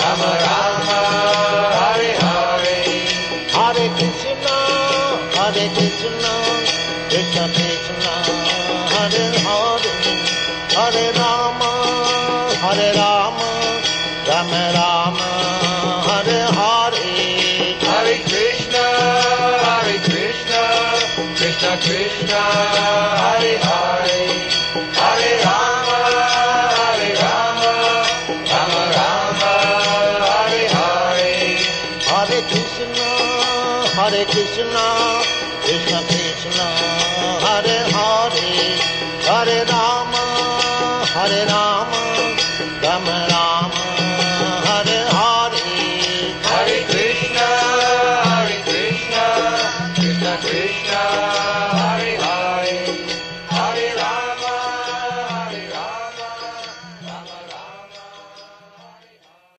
Rama Rama, Hare Hare, Hare Krishna, Krishna Krishna, Hare Hare, Hare Rama, Rama Rama, Hare Hare. Hare Krishna, Krishna Krishna, Hare Hare, Hare Rama, Rama Rama, Hare Hare. Hare Krishna, Krishna Krishna,